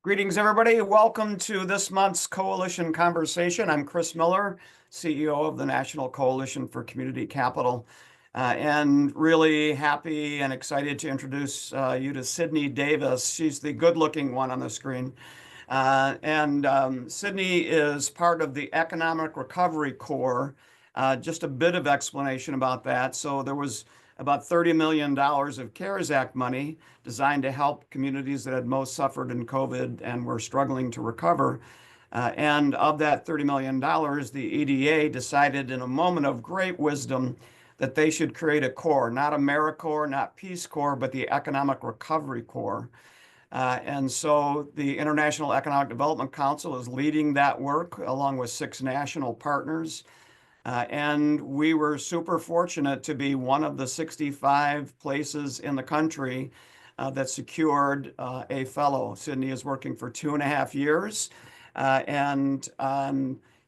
Greetings, everybody. Welcome to this month's Coalition Conversation. I'm Chris Miller, CEO of the National Coalition for Community Capital, and really happy and excited to introduce you to Sydney Davis. She's the good-looking one on the screen. Sydney is part of the Economic Recovery Corps. Just a bit of explanation about that. So there was about $30 million of CARES Act money designed to help communities that had most suffered in COVID and were struggling to recover. And of that $30 million, the EDA decided in a moment of great wisdom that they should create a corps, not AmeriCorps, not Peace Corps, but the Economic Recovery Corps. And so the International Economic Development Council is leading that work along with 6 national partners. And we were super fortunate to be one of the 65 places in the country that secured a fellow. Sydney is working for 2.5 years, and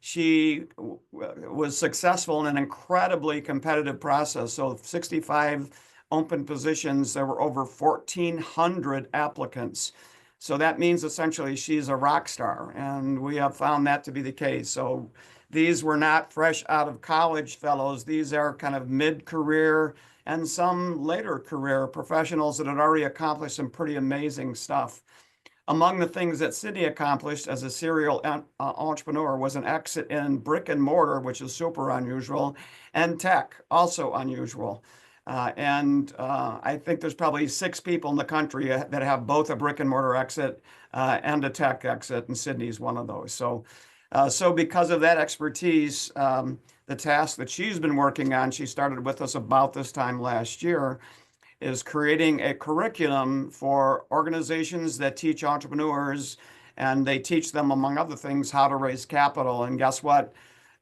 she was successful in an incredibly competitive process. So 65 open positions, there were over 1,400 applicants. So that means essentially she's a rock star, and we have found that to be the case. So these were not fresh out of college fellows. These are kind of mid-career and some later career professionals that had already accomplished some pretty amazing stuff. Among the things that Sydney accomplished as a serial entrepreneur was an exit in brick and mortar, which is super unusual, and tech, also unusual. I think there's probably 6 people in the country that have both a brick and mortar exit and a tech exit, and Sydney's one of those. So because of that expertise, the task that she's been working on, she started with us about this time last year, is creating a curriculum for organizations that teach entrepreneurs, and they teach them, among other things, how to raise capital. And guess what?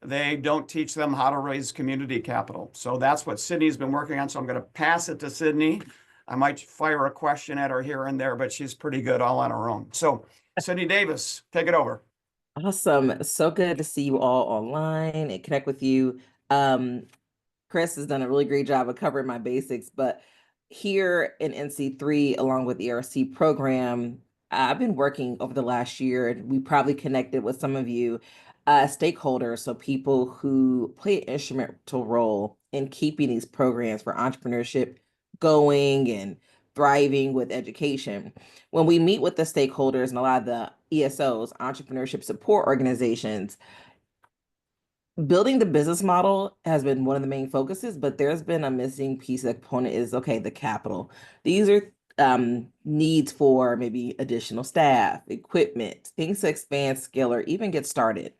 They don't teach them how to raise community capital. So that's what Sydney's been working on. So I'm going to pass it to Sydney. I might fire a question at her here and there, but she's pretty good all on her own. So Sydney Davis, take it over. Awesome. So good to see you all online and connect with you. Chris has done a really great job of covering my basics, but here in NC3, along with the ERC program, I've been working over the last year, and we probably connected with some of you stakeholders, so people who play an instrumental role in keeping these programs for entrepreneurship going and thriving with education. When we meet with the stakeholders and a lot of the ESOs, entrepreneurship support organizations, building the business model has been one of the main focuses, but there's been a missing piece. The component is, okay, the capital. These are needs for maybe additional staff, equipment, things to expand, scale, or even get started.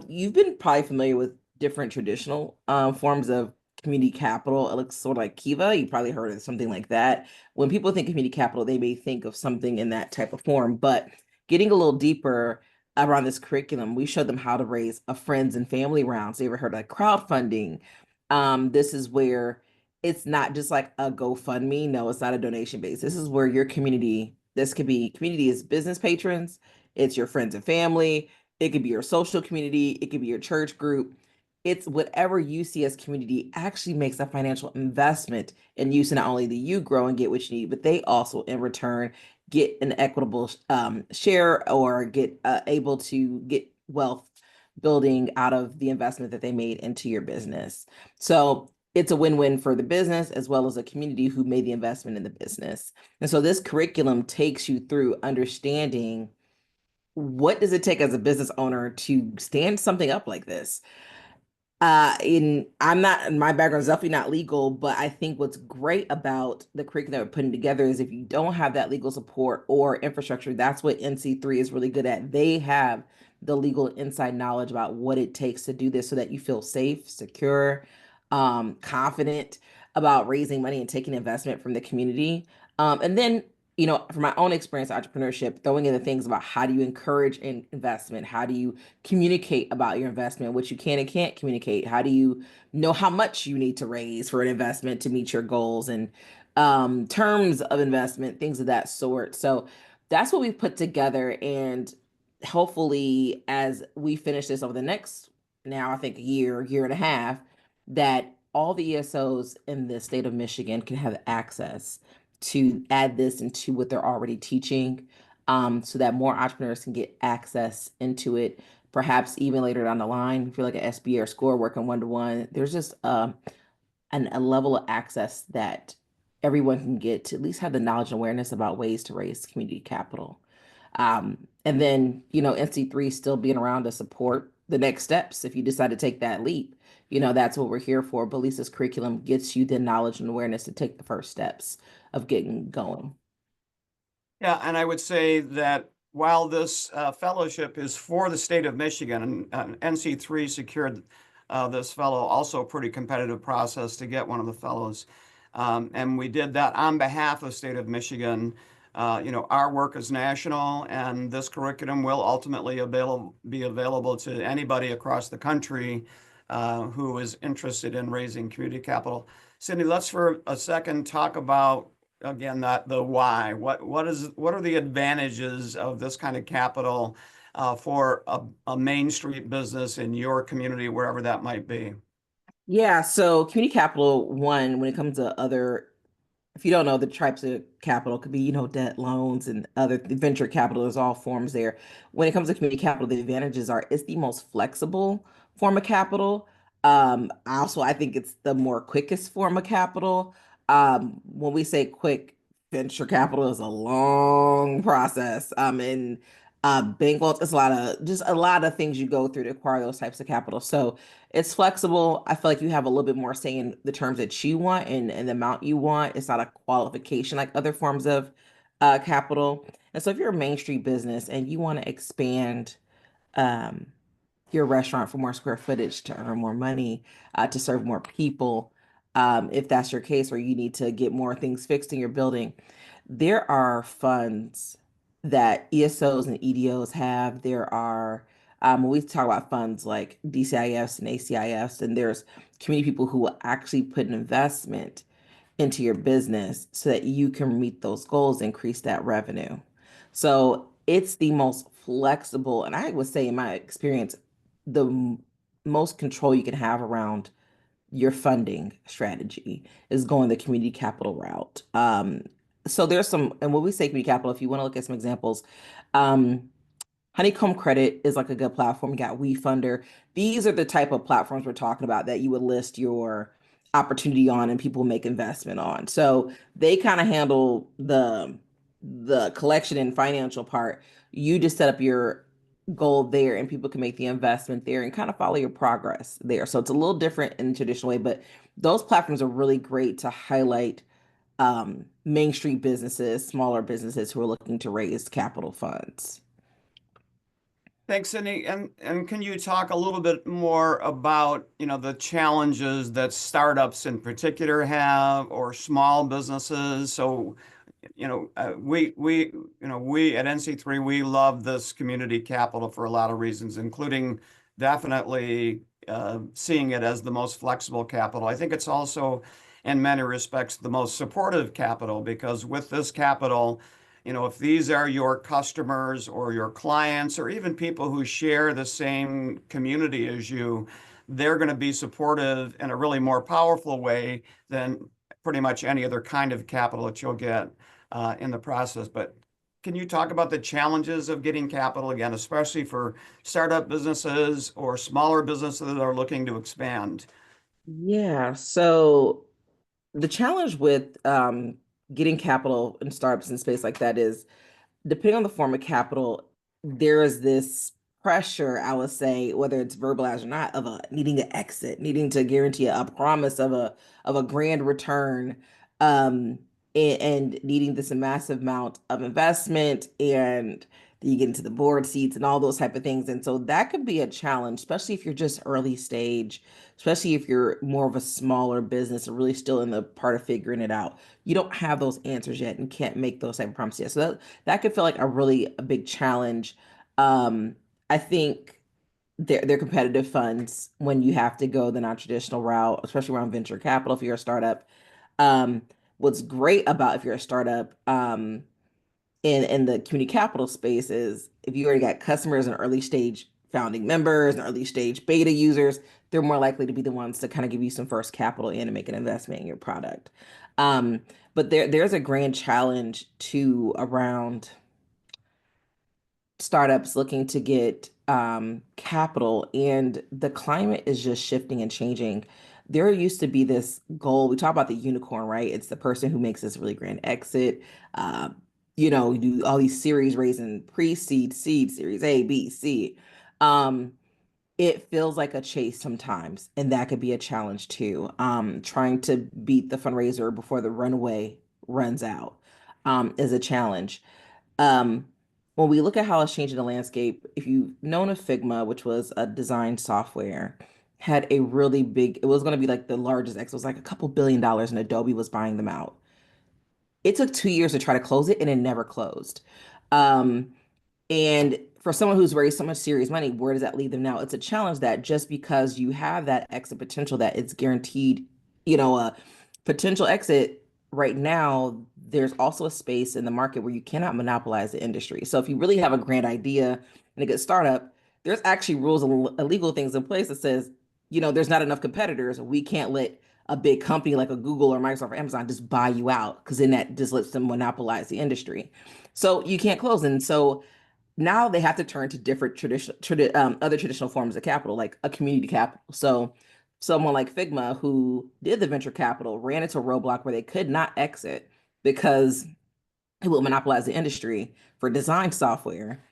You've been probably familiar with different traditional forms of community capital. It looks sort of like Kiva. You probably heard of something like that. When people think community capital, they may think of something in that type of form, but getting a little deeper around this curriculum, we showed them how to raise a friends and family round. So you ever heard of crowdfunding? This is where it's not just like a GoFundMe. No, it's not a donation base. This is where your community, this could be community is business patrons, it's your friends and family, it could be your social community, it could be your church group. It's whatever you see as community actually makes a financial investment in you, so not only do you grow and get what you need, but they also in return get an equitable share or get able to get wealth building out of the investment that they made into your business. So it's a win-win for the business as well as a community who made the investment in the business. And so this curriculum takes you through understanding what does it take as a business owner to stand something up like this. My background is definitely not legal, but I think what's great about the curriculum that we're putting together is if you don't have that legal support or infrastructure, that's what NC3 is really good at. They have the legal inside knowledge about what it takes to do this so that you feel safe, secure, confident about raising money and taking investment from the community. And then from my own experience, entrepreneurship, throwing in the things about how do you encourage investment? How do you communicate about your investment, what you can and can't communicate? How do you know how much you need to raise for an investment to meet your goals and terms of investment, things of that sort. So that's what we put together. And hopefully, as we finish this over the next, now I think a year and a half, that all the ESOs in the state of Michigan can have access to add this into what they're already teaching. so that more entrepreneurs can get access into it, perhaps even later down the line. If you're like an SBA or SCORE working one-to-one, there's just a level of access that everyone can get to at least have the knowledge and awareness about ways to raise community capital. And then, NC3 still being around to support the next steps if you decide to take that leap. That's what we're here for. But Lisa's curriculum gets you the knowledge and awareness to take the first steps of getting going. Yeah, and I would say that while this fellowship is for the state of Michigan, and NC3 secured this fellow, also a pretty competitive process to get one of the fellows. And we did that on behalf of the state of Michigan. Our work is national, and this curriculum will ultimately be available to anybody across the country who is interested in raising community capital. Cindy, let's for a second talk about again that the why. What are the advantages of this kind of capital for a Main Street business in your community, wherever that might be? Yeah, so community capital, one, when it comes to other, if you don't know, the types of capital could be, debt, loans, and other venture capital. There's all forms there. When it comes to community capital, the advantages are it's the most flexible form of capital. Also, I think it's the more quickest form of capital. When we say quick, venture capital is a long process. And bank loans, it's a lot of things you go through to acquire those types of capital. So it's flexible. I feel like you have a little bit more say in the terms that you want and the amount you want. It's not a qualification like other forms of capital. And so if you're a Main Street business and you want to expand um, your restaurant for more square footage to earn more money, to serve more people, if that's your case, or you need to get more things fixed in your building, there are funds that ESOs and EDOs have. There are, when we talk about funds like DCIFs and ACIFs, and there's community people who will actually put an investment into your business so that you can meet those goals, increase that revenue. So it's the most flexible, and I would say, in my experience, the most control you can have around your funding strategy is going the community capital route. So there's some, and when we say community capital, if you want to look at some examples, um, Honeycomb Credit is like a good platform. You got WeFunder. These are the type of platforms we're talking about that you would list your opportunity on and people make investment on. So they kind of handle the collection and financial part. You just set up your goal there and people can make the investment there and kind of follow your progress there. So it's a little different in the traditional way, but those platforms are really great to highlight Main Street businesses, smaller businesses who are looking to raise capital funds. Thanks, Cindy. And can you talk a little bit more about, the challenges that startups in particular have or small businesses? So, we at NC3, we love this community capital for a lot of reasons, including definitely seeing it as the most flexible capital. I think it's also, in many respects, the most supportive capital because with this capital, if these are your customers or your clients or even people who share the same community as you, they're going to be supportive in a really more powerful way than pretty much any other kind of capital that you'll get in the process. But can you talk about the challenges of getting capital again, especially for startup businesses or smaller businesses that are looking to expand? Yeah, so the challenge with getting capital in startups and space like that is depending on the form of capital, there is this pressure, I would say, whether it's verbalized or not, of a needing to exit, needing to guarantee a promise of a grand return, um, and needing this massive amount of investment, and you get into the board seats and all those type of things. And so that could be a challenge, especially if you're just early stage, especially if you're more of a smaller business and really still in the part of figuring it out. You don't have those answers yet and can't make those type of promises yet. So that could feel like a big challenge. I think they're competitive funds when you have to go the non-traditional route, especially around venture capital if you're a startup. Um, what's great about if you're a startup in the community capital space is if you already got customers and early stage founding members and early stage beta users, they're more likely to be the ones to kind of give you some first capital in and make an investment in your product. Um, but there's a grand challenge too around startups looking to get capital, and the climate is just shifting and changing. There used to be this goal. We talk about the unicorn, right? It's the person who makes this really grand exit. Uh, you do all these series raising pre-seed, seed, series A, B, C. Um, it feels like a chase sometimes, and that could be a challenge too. Trying to beat the fundraiser before the runway runs out is a challenge. Um, when we look at how it's changing the landscape, if you've known of Figma, which was a design software, had a really big, it was going to be like the largest X, it was like a couple $1 billion, and Adobe was buying them out. It took 2 years to try to close it, and it never closed. Um, and for someone who's raised so much serious money, where does that leave them now? It's a challenge that just because you have that exit potential, that it's guaranteed, a potential exit right now, there's also a space in the market where you cannot monopolize the industry. So if you really have a grand idea and a good startup, there's actually rules and illegal things in place that says, there's not enough competitors. We can't let a big company like a Google or Microsoft or Amazon just buy you out, because then that just lets them monopolize the industry. So you can't close. And so now they have to turn to different other traditional forms of capital, like a community capital. So someone like Figma, who did the venture capital, ran into a roadblock where they could not exit because it will monopolize the industry for design software.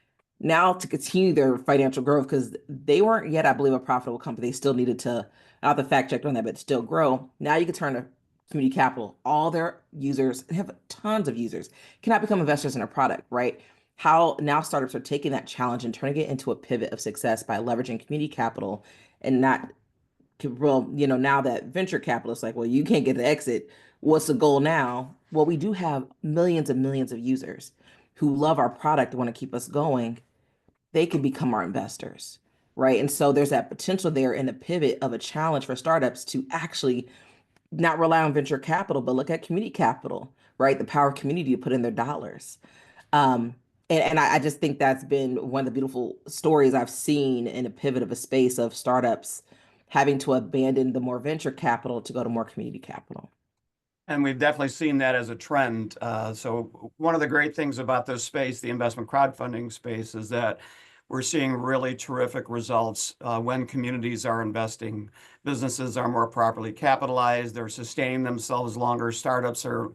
Now to continue their financial growth, because they weren't yet, I believe, a profitable company. They still needed to, not the fact check on that, but still grow. Now you can turn to community capital. All their users, they have tons of users, cannot become investors in a product, right? How now startups are taking that challenge and turning it into a pivot of success by leveraging community capital, and not, well, now that venture capitalists like, well, you can't get the exit. What's the goal now? Well, we do have millions and millions of users who love our product and want to keep us going. They can become our investors, right? And so there's that potential there in the pivot of a challenge for startups to actually not rely on venture capital, but look at community capital, right? The power of community to put in their dollars. Um, and I just think that's been one of the beautiful stories I've seen in a pivot of a space of startups having to abandon the more venture capital to go to more community capital. And we've definitely seen that as a trend. So one of the great things about this space, the investment crowdfunding space, is that we're seeing really terrific results when communities are investing. Businesses are more properly capitalized. They're sustaining themselves longer. Startups are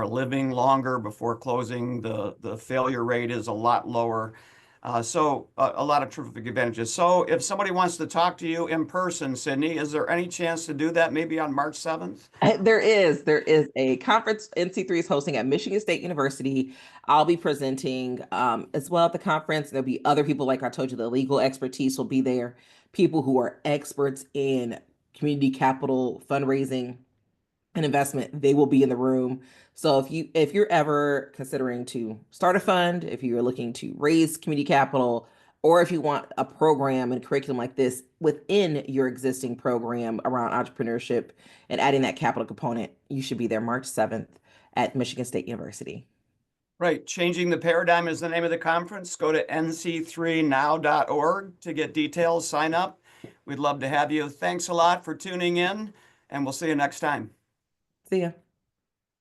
living longer before closing. The failure rate is a lot lower. So a lot of terrific advantages. So if somebody wants to talk to you in person, Sydney, is there any chance to do that maybe on March 7th? There is a conference NC3 is hosting at Michigan State University. I'll be presenting as well at the conference. There'll be other people, like I told you, the legal expertise will be there. People who are experts in community capital fundraising an investment, they will be in the room. So if you're ever considering to start a fund, if you're looking to raise community capital, or if you want a program and curriculum like this within your existing program around entrepreneurship and adding that capital component, you should be there March 7th at Michigan State University. Right. Changing the Paradigm is the name of the conference. Go to nc3now.org to get details, sign up. We'd love to have you. Thanks a lot for tuning in, and we'll see you next time. See ya.